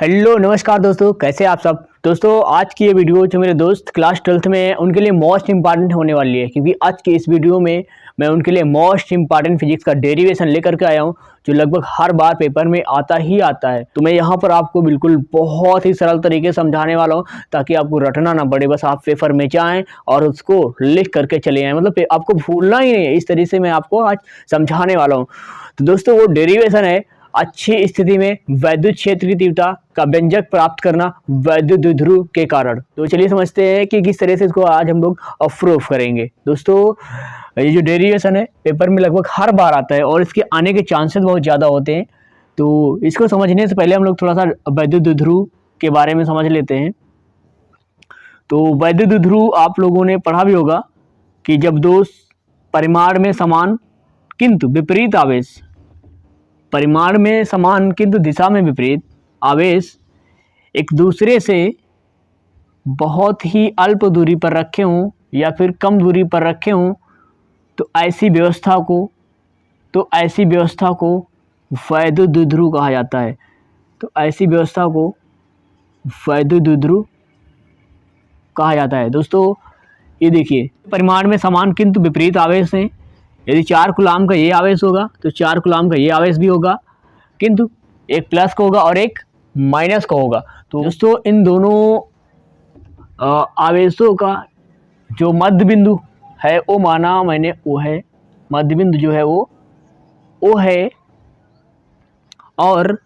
Hello नमस्कार दोस्तों, कैसे आप सब। दोस्तों आज की ये वीडियो जो मेरे दोस्त क्लास 12th में हैं उनके लिए मोस्ट इंपॉर्टेंट होने वाली है, क्योंकि आज की इस वीडियो में मैं उनके लिए मोस्ट इंपॉर्टेंट फिजिक्स का डेरिवेशन लेकर के आया हूँ, जो लगभग हर बार पेपर में आता ही आता है। तो मैं यहाँ पर आपको बिल्कुल बहुत ही सरल तरीके से समझाने वाला हूँ, ताकि आपको रटना ना पड़े। बस आप पेपर में जाएँ और उसको लिख करके चले आएँ, मतलब आपको भूलना ही नहीं है। इस तरीके से मैं आपको आज समझाने वाला हूँ। तो दोस्तों वो डेरिवेशन है, अच्छी स्थिति में वैद्युत क्षेत्र की तीव्रता का व्यंजक प्राप्त करना वैद्युत द्विध्रुव के कारण। तो चलिए समझते हैं कि किस तरह से इसको आज हम लोग प्रूफ करेंगे। दोस्तों ये जो डेरिवेशन है पेपर में लगभग हर बार आता है और इसके आने के चांसेस बहुत ज़्यादा होते हैं। तो इसको समझने से पहले हम लोग थोड़ा सा वैद्युत द्विध्रुव के बारे में समझ लेते हैं। तो वैद्युत द्विध्रुव आप लोगों ने पढ़ा भी होगा कि जब दो परिमाण में समान किंतु विपरीत आवेश, परिमाण में समान किंतु दिशा में विपरीत आवेश एक दूसरे से बहुत ही अल्प दूरी पर रखे हों या फिर कम दूरी पर रखे हों, तो ऐसी व्यवस्था को वैद्युत द्विध्रुव कहा जाता है। तो ऐसी व्यवस्था को वैद्युत द्विध्रुव कहा जाता है। दोस्तों ये देखिए, परिमाण में समान किंतु विपरीत आवेश हैं। यदि 4 कूलाम का ये आवेश होगा तो 4 कूलाम का ये आवेश भी होगा, किंतु एक प्लस का होगा और एक माइनस का होगा। तो दोस्तों इन दोनों आवेशों का जो मध्य बिंदु है वो माना मैंने ओ है, मध्य बिंदु जो है वो ओ है। और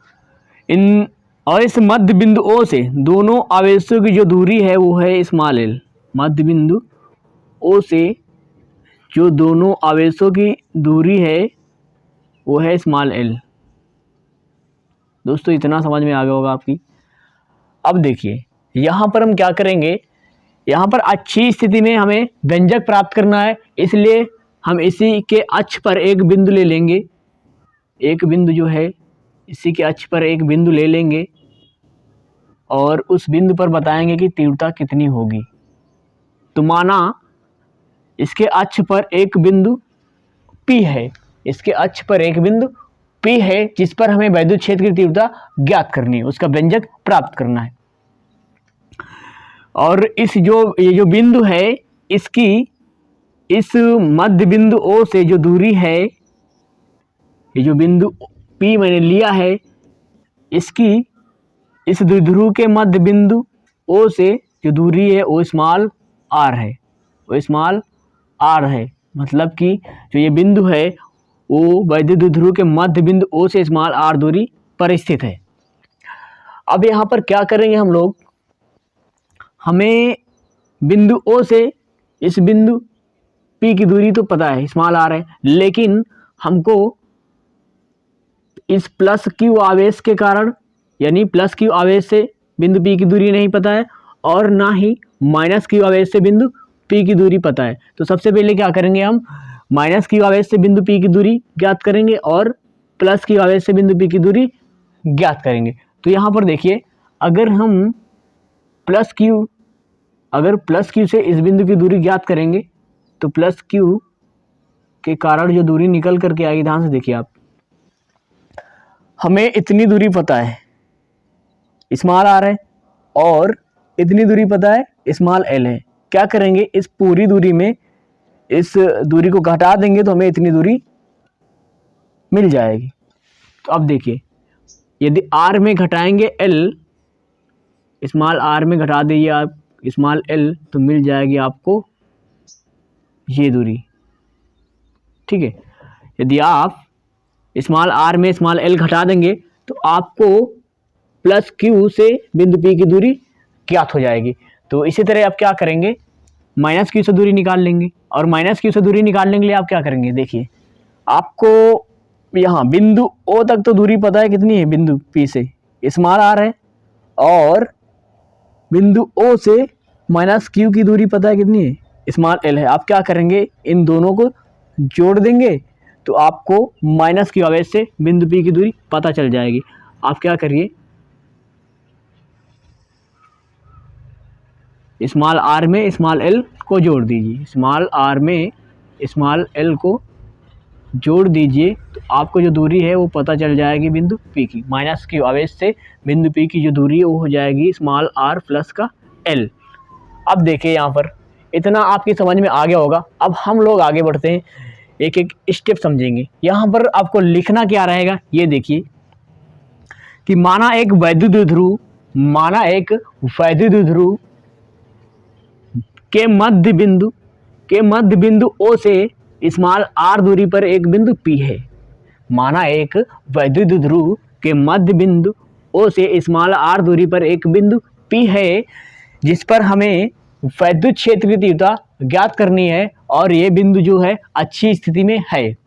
इस मध्य बिंदु ओ से दोनों आवेशों की जो दूरी है वो है स्मॉल एल। मध्य बिंदु ओ से जो दोनों आवेशों की दूरी है वो है स्मॉल एल। दोस्तों इतना समझ में आ गया होगा आपकी। अब देखिए यहाँ पर हम क्या करेंगे, यहाँ पर अच्छी स्थिति में हमें व्यंजक प्राप्त करना है, इसलिए हम इसी के अक्ष पर एक बिंदु ले लेंगे। एक बिंदु जो है इसी के अक्ष पर एक बिंदु ले लेंगे और उस बिंदु पर बताएंगे कि तीव्रता कितनी होगी। तो माना इसके अक्ष पर एक बिंदु P है, इसके अक्ष पर एक बिंदु P है जिस पर हमें वैद्युत क्षेत्र की तीव्रता ज्ञात करनी है, उसका व्यंजक प्राप्त करना है। और ये जो बिंदु है इसकी इस मध्य बिंदु O से जो दूरी है, ये जो बिंदु P मैंने लिया है, इसकी इस द्विध्रुव के मध्य बिंदु O से जो दूरी है वो स्मॉल r है, वो स्मॉल r है। मतलब कि जो ये बिंदु है वो वैद्युत द्विध्रुव के मध्य बिंदु O से स्मॉल r दूरी पर स्थित है। अब यहाँ पर क्या करेंगे हम लोग, हमें बिंदु O से इस बिंदु P की दूरी तो पता है स्मॉल r है, लेकिन हमको इस प्लस Q आवेश के कारण, यानी प्लस Q आवेश से बिंदु P की दूरी नहीं पता है और ना ही माइनस Q आवेश से बिंदु P की दूरी पता है। तो सबसे पहले क्या करेंगे, हम माइनस Q आवेश से बिंदु P की दूरी ज्ञात करेंगे और प्लस Q आवेश से बिंदु P की दूरी ज्ञात करेंगे। तो यहाँ पर देखिए, अगर हम प्लस Q से इस बिंदु की दूरी ज्ञात करेंगे तो प्लस Q के कारण जो दूरी निकल करके आएगी, ध्यान से देखिए आप, हमें इतनी दूरी पता है स्मॉल r है और इतनी दूरी पता है स्मॉल l है। क्या करेंगे, इस पूरी दूरी में इस दूरी को घटा देंगे तो हमें इतनी दूरी मिल जाएगी। तो अब देखिए, यदि r में घटाएंगे l, स्मॉल r में घटा दीजिए आप स्मॉल l, तो मिल जाएगी आपको ये दूरी। ठीक है, यदि आप स्मॉल r में स्मॉल l घटा देंगे तो आपको प्लस Q से बिंदु P की दूरी ज्ञात हो जाएगी। तो इसी तरह आप क्या करेंगे, माइनस Q से दूरी निकाल लेंगे और माइनस Q से दूरी निकालने के लिए आप क्या करेंगे, देखिए आपको यहाँ बिंदु O तक तो दूरी पता है कितनी है, बिंदु P से स्मॉल r है और बिंदु O से माइनस Q की दूरी पता है कितनी है, स्मॉल l है। आप क्या करेंगे, इन दोनों को जोड़ देंगे तो आपको माइनस Q आवेश से बिंदु P की दूरी पता चल जाएगी। आप क्या करिए, स्मॉल r में स्मॉल l को जोड़ दीजिए, स्मॉल r में स्मॉल l को जोड़ दीजिए तो आपको जो दूरी है वो पता चल जाएगी बिंदु P की। माइनस Q आवेश से बिंदु P की जो दूरी है वो हो जाएगी स्मॉल r प्लस का L। अब देखिए यहाँ पर इतना आपकी समझ में आ गया होगा। अब हम लोग आगे बढ़ते हैं, एक एक स्टेप समझेंगे। यहाँ पर आपको लिखना क्या रहेगा, ये देखिए कि माना एक वैद्युत ध्रुव के मध्य बिंदु O से स्मॉल r दूरी पर एक बिंदु P है। माना एक वैद्युत ध्रुव के मध्य बिंदु O से स्मॉल r दूरी पर एक बिंदु P है, जिस पर हमें वैद्युत क्षेत्र की तीव्रता ज्ञात करनी है और ये बिंदु जो है अच्छी स्थिति में है,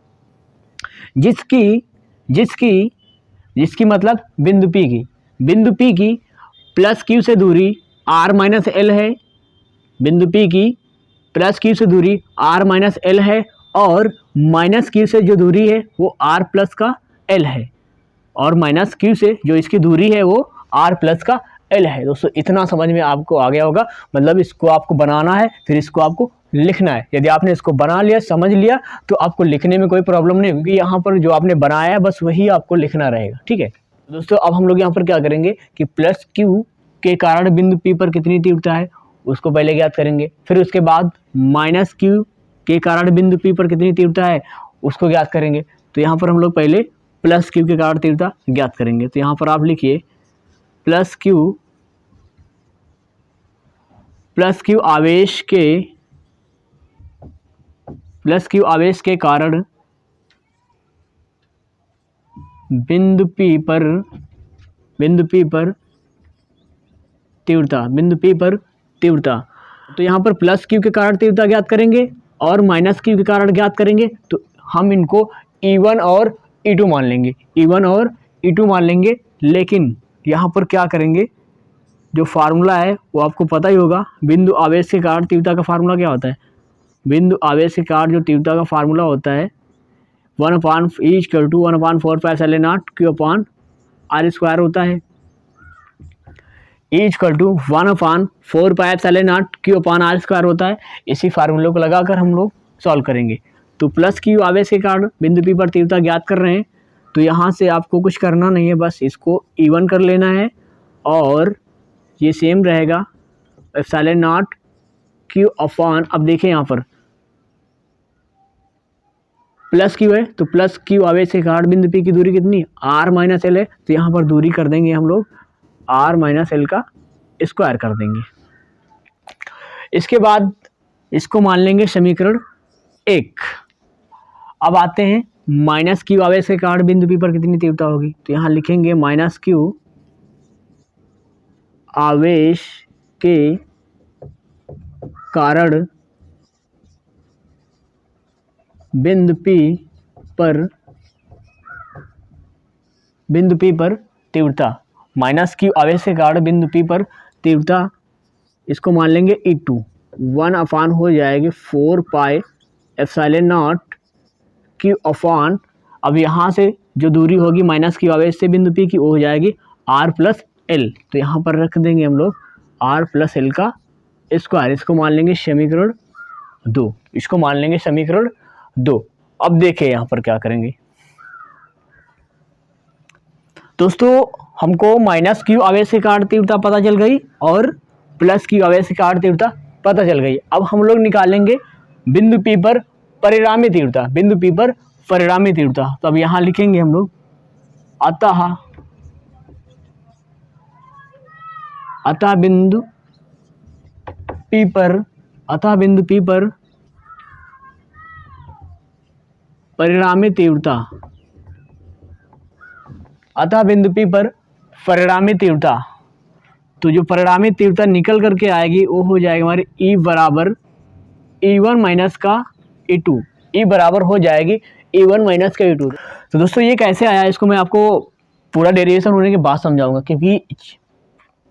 जिसकी मतलब बिंदु P की प्लस Q से दूरी r माइनस L है। बिंदु P की प्लस Q से दूरी r माइनस L है और माइनस Q से जो दूरी है वो r प्लस का L है, और माइनस Q से जो इसकी दूरी है वो r प्लस का L है। दोस्तों इतना समझ में आपको आ गया होगा। मतलब इसको आपको बनाना है, फिर इसको आपको लिखना है। यदि आपने इसको बना लिया, समझ लिया, तो आपको लिखने में कोई प्रॉब्लम नहीं, क्योंकि यहाँ पर जो आपने बनाया है बस वही आपको लिखना रहेगा। ठीक है दोस्तों, अब हम लोग यहाँ पर क्या करेंगे कि प्लस Q के कारण बिंदु P पर कितनी तीव्रता है उसको पहले ज्ञात करेंगे, फिर उसके बाद माइनस Q के कारण बिंदु P पर कितनी तीव्रता है उसको ज्ञात करेंगे। तो यहाँ पर हम लोग पहले प्लस Q के कारण तीव्रता ज्ञात करेंगे। तो यहाँ पर आप लिखिए प्लस Q आवेश के कारण बिंदु P पर तीव्रता। तो यहाँ पर प्लस Q के कारण तीव्रता ज्ञात करेंगे और माइनस Q के कारण ज्ञात करेंगे। तो हम इनको E1 और E2 मान लेंगे। लेकिन यहाँ पर क्या करेंगे, जो फार्मूला है वो आपको पता ही होगा। बिंदु आवेश के कारण तीव्रता का फार्मूला क्या होता है? बिंदु आवेश के कारण जो तीव्रता का फार्मूला होता है 1/4πε0 Q/r² होता है। E=1/4πε0 Q/r² होता है। इसी फार्मूले को लगाकर हम लोग सॉल्व करेंगे। तो प्लस Q आवेश के कारण बिंदु P पर तीव्रता ज्ञात कर रहे हैं, तो यहाँ से आपको कुछ करना नहीं है, बस इसको E1 कर लेना है और ये सेम रहेगा ε0 Q/। अब देखिए यहाँ पर प्लस Q है, तो प्लस Q आवेश के कारण बिंदु P की दूरी कितनी r माइनस L है। तो यहाँ पर दूरी कर देंगे हम लोग r माइनस L का स्क्वायर कर देंगे। इसके बाद इसको मान लेंगे समीकरण 1। अब आते हैं माइनस Q आवेश के कारण बिंदु P पर कितनी तीव्रता होगी। तो यहाँ लिखेंगे माइनस Q आवेश के कारण बिंदु P पर तीव्रता। माइनस Q आवेश के कारण बिंदु P पर तीव्रता, इसको मान लेंगे E2। 1 हो जाएगी 4πε0 Q/। अब यहाँ से जो दूरी होगी माइनस Q आवेश से बिंदु P की वो हो जाएगी r प्लस L। तो यहाँ पर रख देंगे हम लोग r प्लस L का स्क्वायर। इसको मान लेंगे समीकरण 2। अब देखिए यहाँ पर क्या करेंगे दोस्तों, हमको माइनस Q आवेश के कारण तीव्रता पता चल गई और प्लस Q आवेश के कारण तीव्रता पता चल गई। अब हम लोग निकालेंगे बिंदु P पर परिणामी तीव्रता। तो अब यहाँ लिखेंगे हम लोग अतः बिंदु P पर परिणामी तीव्रता। तो जो परिणामी तीव्रता निकल करके आएगी वो हो जाएगी हमारी E बराबर E1 माइनस का E2। E बराबर हो जाएगी E1 माइनस का E2। तो दोस्तों ये कैसे आया, इसको मैं आपको पूरा डेरिवेशन होने के बाद समझाऊंगा, क्योंकि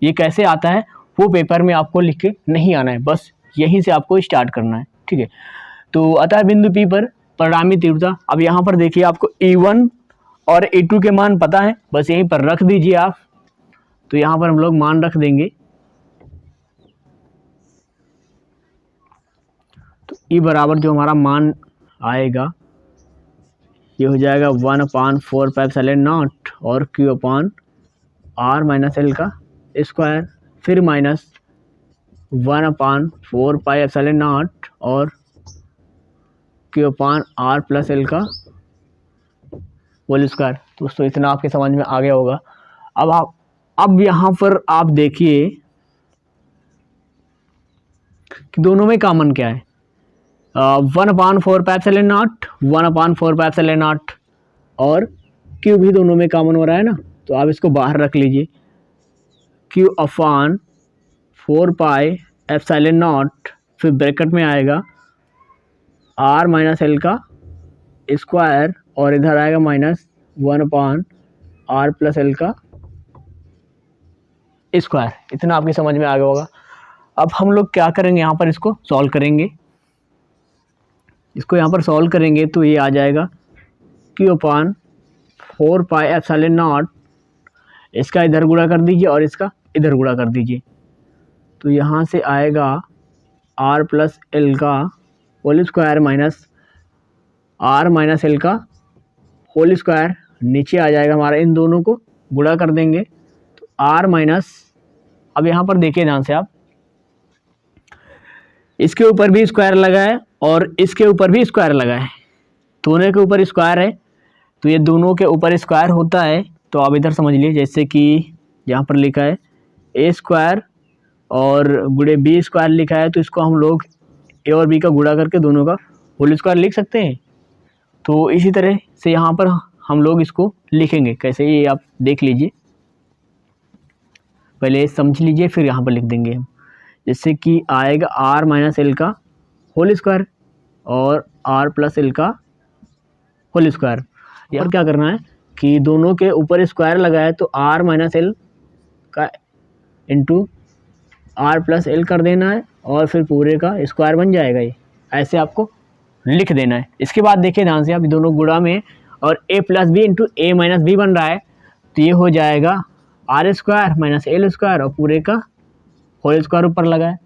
ये कैसे आता है वो पेपर में आपको लिख के नहीं आना है, बस यहीं से आपको स्टार्ट करना है। ठीक है, तो अतः बिंदु P पर परिणामी तीव्रता। अब यहाँ पर देखिए आपको E1 और E2 के मान पता है, बस यहीं पर रख दीजिए आप। तो यहाँ पर हम लोग मान रख देंगे। तो E बराबर जो हमारा मान आएगा ये हो जाएगा 1/4πε0 और Q/R माइनस एल का स्क्वायर, फिर माइनस 1/4πε0 और Q/R प्लस एल का होल स्क्वायर। दोस्तों इतना आपके समझ में आ गया होगा। अब यहाँ पर आप देखिए कि दोनों में कॉमन क्या है। 1/4πε0 और Q भी दोनों में कॉमन हो रहा है ना, तो आप इसको बाहर रख लीजिए। Q/4πε0 फिर ब्रैकेट में आएगा R माइनस एल का स्क्वायर और इधर आएगा माइनस 1/R प्लस एल का स्क्वायर। इतना आपकी समझ में आ गया होगा। अब हम लोग क्या करेंगे, यहाँ पर इसको सॉल्व करेंगे। इसको यहाँ पर सॉल्व करेंगे तो ये आ जाएगा Q/4πε0, इसका इधर गुणा कर दीजिए और इसका इधर गुणा कर दीजिए, तो यहाँ से आएगा R प्लस एल का whole square minus R minus L का होल स्क्वायर। नीचे आ जाएगा हमारा, इन दोनों को गुणा कर देंगे तो R माइनस, अब यहाँ पर देखिए ध्यान से आप, इसके ऊपर भी स्क्वायर लगा है और इसके ऊपर भी स्क्वायर लगा है, दोनों के ऊपर स्क्वायर है तो ये दोनों के ऊपर स्क्वायर होता है। तो आप इधर समझ लीजिए, जैसे कि यहाँ पर लिखा है ए स्क्वायर और गुणे बी स्क्वायर लिखा है, तो इसको हम लोग ए और बी का गुणा करके दोनों का होल स्क्वायर लिख सकते हैं। तो इसी तरह से यहाँ पर हम लोग इसको लिखेंगे कैसे, ये आप देख लीजिए, पहले समझ लीजिए फिर यहाँ पर लिख देंगे हम। जैसे कि आएगा R माइनस एल का होल स्क्वायर और R प्लस एल का होल स्क्वायर। यहाँ पर क्या करना है कि दोनों के ऊपर स्क्वायर लगा है तो R माइनस एल का इंटू R प्लस एल कर देना है और फिर पूरे का स्क्वायर बन जाएगा। ये ऐसे आपको लिख देना है। इसके बाद देखिए ध्यान से, आप दोनों गुणा में और a plus B into A minus B बन रहा है, तो ये हो जाएगा R square minus L square और पूरे का होल स्क्वायर ऊपर लगा है।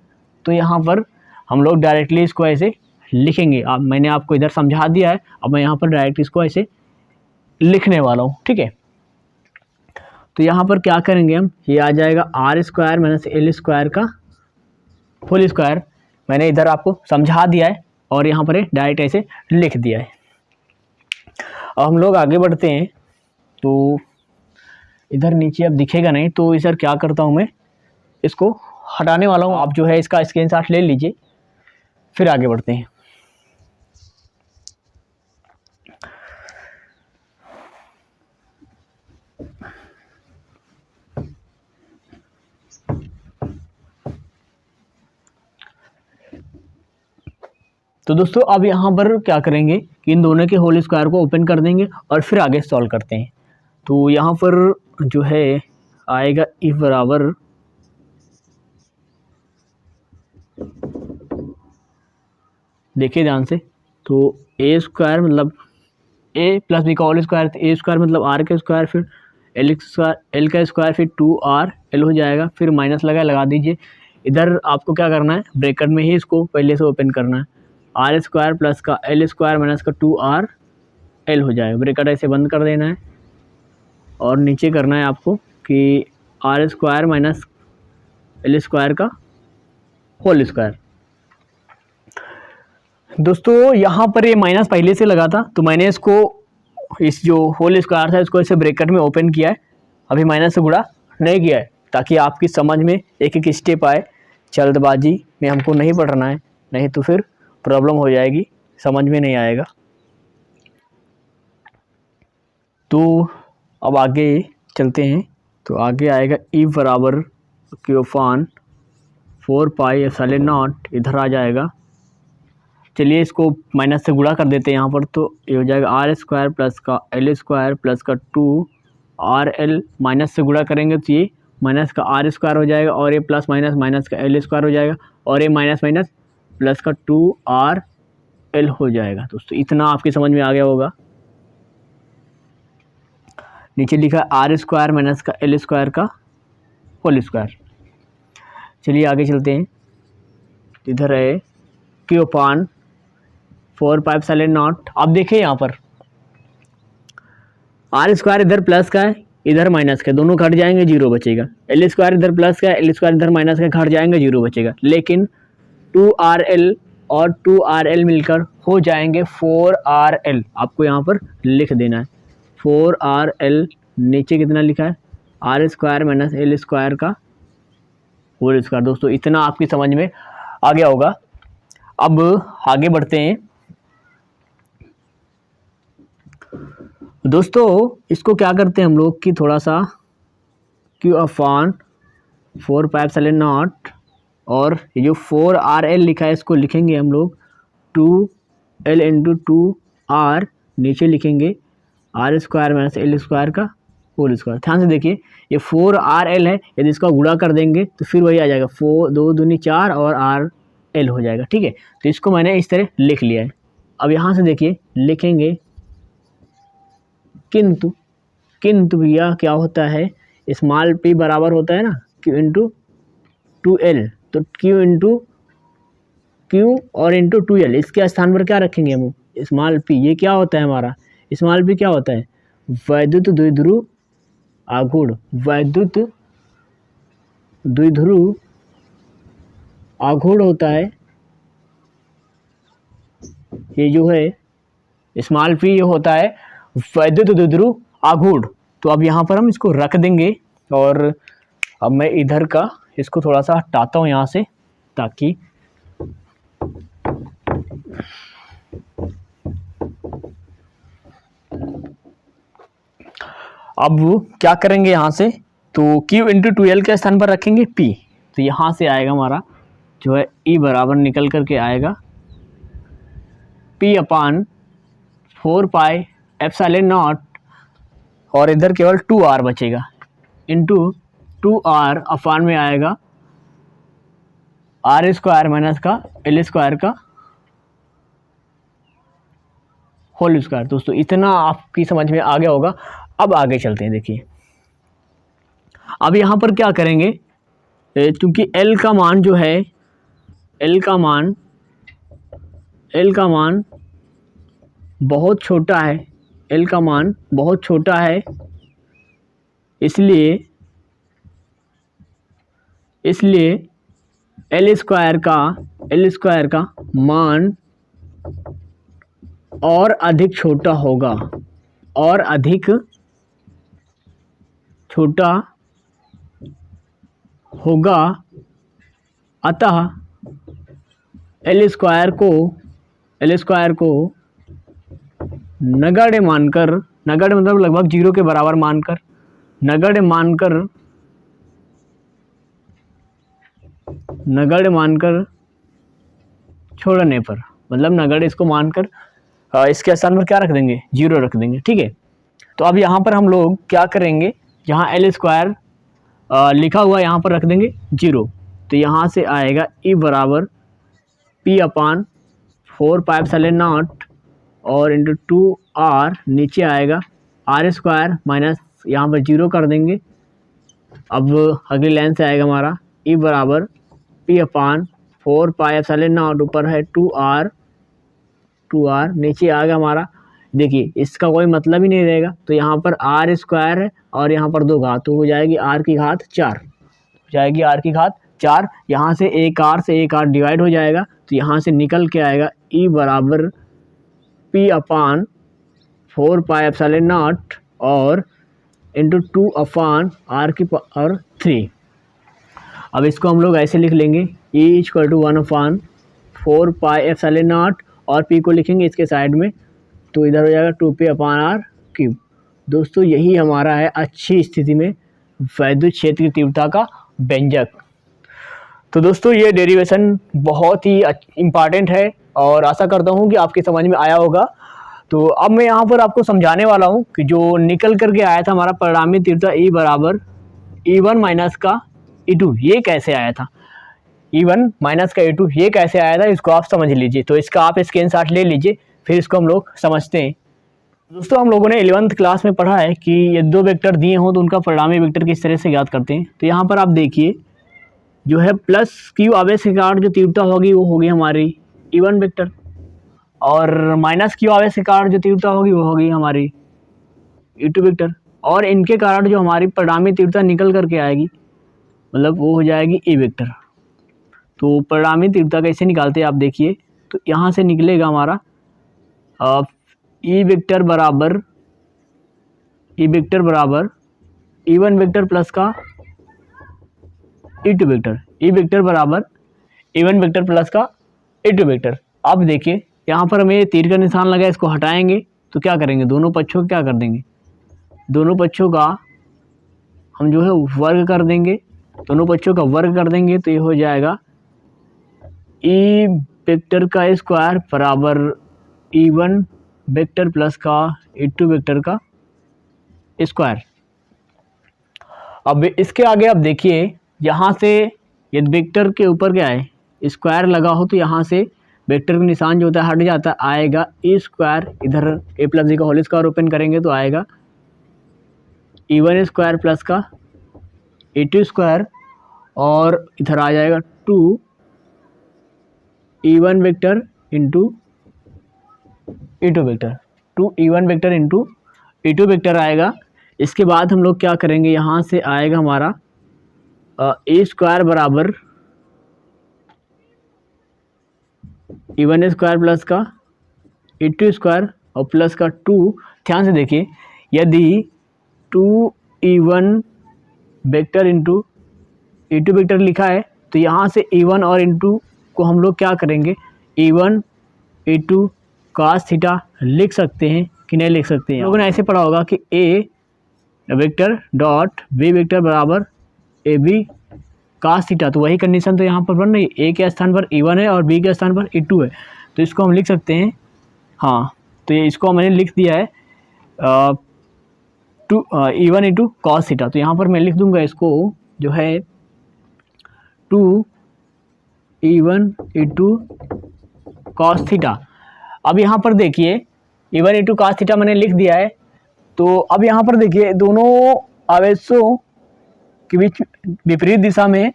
तो यहाँ पर हम लोग डायरेक्टली इसको ऐसे लिखेंगे। अब मैंने आपको इधर समझा दिया है, अब मैं यहाँ पर डायरेक्ट इसको ऐसे लिखने वाला हूँ, ठीक है। तो यहाँ पर क्या करेंगे हम, ये आ जाएगा R square minus L square का होल स्क्वायर। मैंने इधर आपको समझा दिया है और यहाँ पर डायरेक्ट ऐसे लिख दिया है। अब हम लोग आगे बढ़ते हैं, तो इधर नीचे अब दिखेगा नहीं, तो इधर क्या करता हूँ मैं, इसको हटाने वाला हूँ। आप जो है इसका स्क्रीनशॉट ले लीजिए, फिर आगे बढ़ते हैं। तो दोस्तों अब यहाँ पर क्या करेंगे कि इन दोनों के होल स्क्वायर को ओपन कर देंगे और फिर आगे सॉल्व करते हैं। तो यहाँ पर जो है आएगा ई बराबर देखिए ध्यान से, तो ए स्क्वायर मतलब ए प्लस बी का होल स्क्वायर, ए स्क्वायर मतलब आर का स्क्वायर, फिर एल का स्क्वायर, फिर 2r एल हो जाएगा, फिर माइनस लगा दीजिए। इधर आपको क्या करना है, ब्रैकेट में ही इसको पहले से ओपन करना है। आर स्क्वायर प्लस का एल स्क्वायर माइनस का 2r एल हो जाएगा, ब्रैकेट ऐसे बंद कर देना है और नीचे करना है आपको कि R square minus L square का होल स्क्वायर। दोस्तों यहाँ पर ये माइनस पहले से लगा था, तो मैंने इसको इस जो होल स्क्वायर था इसको ऐसे ब्रैकेट में ओपन किया है, अभी माइनस से गुणा नहीं किया है, ताकि आपकी समझ में एक एक स्टेप आए। जल्दबाजी में हमको नहीं पढ़ना है, नहीं तो फिर प्रॉब्लम हो जाएगी, समझ में नहीं आएगा। तो अब आगे चलते हैं, तो आगे आएगा ई बराबर Q/4πε0, इधर आ जाएगा। चलिए इसको माइनस से गुणा कर देते हैं यहाँ पर, तो ये हो जाएगा आर स्क्वायर प्लस का एल स्क्वायर प्लस का 2RL, माइनस से गुणा करेंगे तो ये माइनस का आर स्क्वायर हो जाएगा और ये प्लस माइनस माइनस का एल स्क्वायर हो जाएगा और ये माइनस माइनस प्लस का 2RL हो जाएगा। दोस्तों इतना आपकी समझ में आ गया होगा। नीचे लिखा है आर स्क्वायर माइनस का एल स्क्वायर का होल स्क्वायर। चलिए आगे चलते हैं, इधर है Q/4πε0। अब देखिए यहाँ पर आर स्क्वायर इधर प्लस का है, इधर माइनस का, दोनों घट जाएंगे, जीरो बचेगा। एल स्क्वायर इधर प्लस का है, एल स्क्वायर इधर माइनस का, घट जाएंगे, जीरो बचेगा। लेकिन 2RL और 2RL मिलकर हो जाएंगे 4RL। आपको यहाँ पर लिख देना है 4RL। नीचे कितना लिखा है, R square minus L square का होल स्क्वायर। दोस्तों इतना आपकी समझ में आ गया होगा। अब आगे बढ़ते हैं। दोस्तों इसको क्या करते हैं हम लोग कि थोड़ा सा Q अपॉन 4πε0 और ये जो 4RL लिखा है इसको लिखेंगे हम लोग 2L इंटू 2R, नीचे लिखेंगे R square minus L square का होल स्क्वायर। ध्यान से देखिए ये 4RL है, यदि इसका गुणा कर देंगे तो फिर वही आ जाएगा 4 2 दूनी 4 और RL हो जाएगा। ठीक है, तो इसको मैंने इस तरह लिख लिया है। अब यहाँ से देखिए लिखेंगे किंतु भैया क्या होता है, स्मॉल p बराबर होता है ना Q इंटू 2L, तो Q इंटू Q और इंटू 2L, इसके स्थान पर क्या रखेंगे हम स्मॉल p। ये क्या होता है हमारा स्मॉल p, क्या होता है वैद्युत द्विध्रुव आघूर्ण। वैद्युत द्विध्रुव आघूर्ण होता है ये जो है स्मॉल p, ये होता है वैद्युत द्विध्रुव आघूर्ण। तो अब यहाँ पर हम इसको रख देंगे और अब मैं इधर का इसको थोड़ा सा हटाता हूँ यहाँ से, ताकि अब क्या करेंगे यहाँ से, तो Q इंटू 2L के स्थान पर रखेंगे P। तो यहाँ से आएगा हमारा जो है E बराबर निकल करके आएगा P अपान 4πε0 और इधर केवल 2R बचेगा इंटू 2R अपान में आएगा आर स्क्वायर माइनस का एल स्क्वायर का होल स्क्वायर। दोस्तों इतना आपकी समझ में आ गया होगा। अब आगे चलते हैं। देखिए अब यहाँ पर क्या करेंगे, क्योंकि L का मान जो है L का मान बहुत छोटा है, L का मान बहुत छोटा है, इसलिए एल स्क्वायर का मान और अधिक छोटा होगा, और अधिक छोटा होगा। अतः एल स्क्वायर को नगण्य मानकर, नगण्य मतलब लगभग जीरो के बराबर मानकर, नगण्य मानकर छोड़ने पर, मतलब नगण्य इसको मानकर इसके स्थान पर क्या रख देंगे, जीरो रख देंगे। ठीक है, तो अब यहाँ पर हम लोग क्या करेंगे, यहाँ एल स्क्वायर लिखा हुआ यहाँ पर रख देंगे जीरो। तो यहाँ से आएगा E बराबर P अपान 4πε0 और इंटू 2R, नीचे आएगा आर स्क्वायर माइनस यहाँ पर जीरो कर देंगे। अब अगली लाइन से आएगा हमारा E बराबर P अपान 4πε0, ऊपर है 2R, नीचे आएगा हमारा, देखिए इसका कोई मतलब ही नहीं रहेगा। तो यहाँ पर आर स्क्वायर है और यहाँ पर दो घात, तो हो जाएगी r की घात 4, हो जाएगी r की घात 4। यहाँ से एक r डिवाइड हो जाएगा, तो यहाँ से निकल के आएगा E बराबर P अपान 4πε0 और इंटू 2 अपान r की पावर 3। अब इसको हम लोग ऐसे लिख लेंगे E इक्वल टू 1 अपान 4πε0 और P को लिखेंगे इसके साइड में, तो इधर हो जाएगा 2P अपान R क्यूब। दोस्तों यही हमारा है अच्छी स्थिति में वैद्युत क्षेत्र की तीव्रता का व्यंजक। तो दोस्तों ये डेरिवेशन बहुत ही इम्पॉर्टेंट है और आशा करता हूँ कि आपकी समझ में आया होगा। तो अब मैं यहाँ पर आपको समझाने वाला हूँ कि जो निकल करके आया था हमारा परिणामी तीव्रता E बराबर E1 माइनस का E2, ये कैसे आया था, E1 माइनस का E2 ये कैसे आया था, इसको आप समझ लीजिए। तो इसका आप स्क्रीनशॉट ले लीजिए, फिर इसको हम लोग समझते हैं। दोस्तों हम लोगों ने 11th क्लास में पढ़ा है कि ये दो वेक्टर दिए हों तो उनका परिणामी वेक्टर किस तरह से ज्ञात करते हैं। तो यहाँ पर आप देखिए जो है प्लस Q आवेश के कारण जो तीव्रता होगी वो होगी हमारी E1 वेक्टर, और माइनस Q आवेश के कारण जो तीव्रता होगी वो होगी हमारी E2 वेक्टर, और इनके कारण जो हमारी परिणामी तीव्रता निकल करके आएगी मतलब वो हो जाएगी E वेक्टर। तो परिणामी तीव्रता कैसे निकालते हैं आप देखिए, तो यहाँ से निकलेगा हमारा E वेक्टर बराबर E1 वेक्टर प्लस का E2 वेक्टर, E वेक्टर बराबर E1 वेक्टर प्लस का E2 वेक्टर। अब देखिए यहाँ पर हमें तीर का निशान लगा है, इसको हटाएंगे तो क्या करेंगे, दोनों पक्षों को क्या कर देंगे, दोनों पक्षों का हम जो है वर्ग कर देंगे, दोनों पक्षों का वर्ग कर देंगे तो ये हो जाएगा E वेक्टर का स्क्वायर बराबर E1 वेक्टर प्लस का E2 वेक्टर का स्क्वायर। अब इसके आगे आप देखिए यहाँ से यदि वेक्टर के ऊपर क्या है स्क्वायर लगा हो तो यहाँ से वेक्टर का निशान जो होता है हट जाता है, आएगा ए स्क्वायर, इधर ए प्लस बी का होल स्क्वायर ओपन करेंगे तो आएगा E1 स्क्वायर प्लस का E2 स्क्वायर, और इधर आ जाएगा 2 E1 vector into E2 vector, 2 E1 vector into E2 vector आएगा। इसके बाद हम लोग क्या करेंगे, यहाँ से आएगा हमारा ए स्क्वायर बराबर E1 स्क्वायर प्लस का E2 स्क्वायर और प्लस का 2। ध्यान से देखिए यदि 2 E1 vector into E2 vector लिखा है तो यहाँ से E1 और E2 को हम लोग क्या करेंगे, E1 E2 cos थीटा लिख सकते हैं कि नहीं लिख सकते हैं। लोगों ने ऐसे पढ़ा होगा कि ए वेक्टर डॉट बी वेक्टर बराबर ए बी cos थीटा, तो वही कंडीशन तो यहाँ पर बन रही है, ए के स्थान पर E1 है और बी के स्थान पर E2 है, तो इसको हम लिख सकते हैं। हाँ तो ये इसको मैंने लिख दिया है E1 E2 cos थीटा, तो यहाँ पर मैं लिख दूंगा इसको जो है 2 E1 E2 cos थीटा। अब यहाँ पर देखिए E1 E2 cos थीटा मैंने लिख दिया है, तो अब यहाँ पर देखिए दोनों आवेशों के बीच विपरीत दिशा में,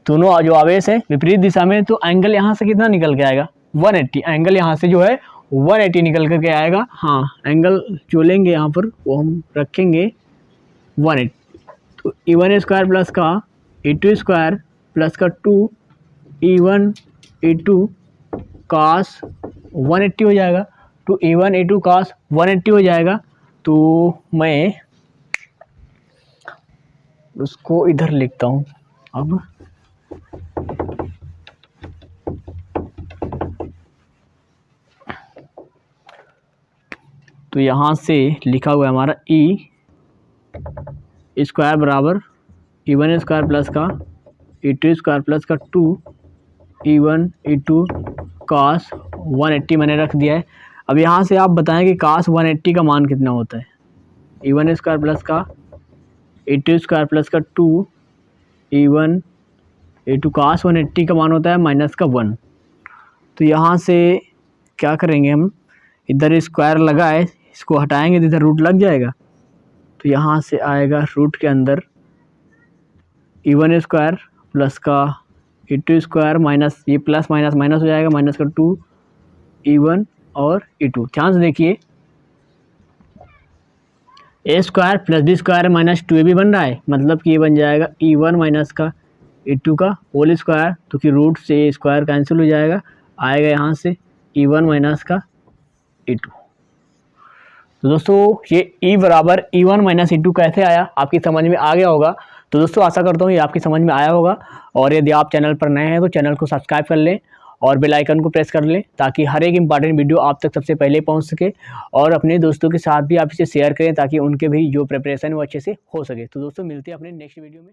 दोनों जो आवेश है विपरीत दिशा में, तो एंगल यहाँ से कितना निकल के आएगा 180, एंगल यहाँ से जो है 180 निकल करके आएगा। हाँ एंगल जो लेंगे यहाँ पर वो हम रखेंगे 180, तो E1 स्क्वायर प्लस का E2 स्क्वायर प्लस का 2 E1 E2 cos 180 हो जाएगा, 2 E1 E2 cos 180 हो जाएगा। तो मैं उसको इधर लिखता हूँ। अब तो यहाँ से लिखा हुआ है हमारा E स्क्वायर बराबर E1 स्क्वायर प्लस का E2 स्क्वायर प्लस का 2 E1 E2 cos 180 मैंने रख दिया है। अब यहाँ से आप बताएं कि cos 180 का मान कितना होता है, E1 स्क्वायर प्लस का E2 स्क्वायर प्लस का 2 E1 E2 cos 180 का मान होता है -1। तो यहाँ से क्या करेंगे हम, इधर स्क्वायर लगा है इसको हटाएंगे तो इधर रूट लग जाएगा, तो यहाँ से आएगा रूट के अंदर E1 स्क्वायर प्लस का E2 स्क्वायर माइनस ये प्लस माइनस माइनस हो जाएगा, माइनस का 2 E1 और E2। ध्यान से देखिए A square plus B square minus 2ab बन रहा है, मतलब कि ये बन जाएगा E1 माइनस का E2 का होल स्क्वायर, तो कि रूट से स्क्वायर कैंसिल हो जाएगा, आएगा यहाँ से E1 माइनस का E2। तो दोस्तों ये E बराबर E1 माइनस E2 कैसे आया आपकी समझ में आ गया होगा। तो दोस्तों आशा करता हूँ ये आपकी समझ में आया होगा, और यदि आप चैनल पर नए हैं तो चैनल को सब्सक्राइब कर लें और बेल आइकन को प्रेस कर लें ताकि हर एक इंपॉर्टेंट वीडियो आप तक सबसे पहले पहुंच सके, और अपने दोस्तों के साथ भी आप इसे शेयर करें ताकि उनके भी जो प्रिपरेशन है वो अच्छे से हो सके। तो दोस्तों मिलते हैं अपने नेक्स्ट वीडियो में।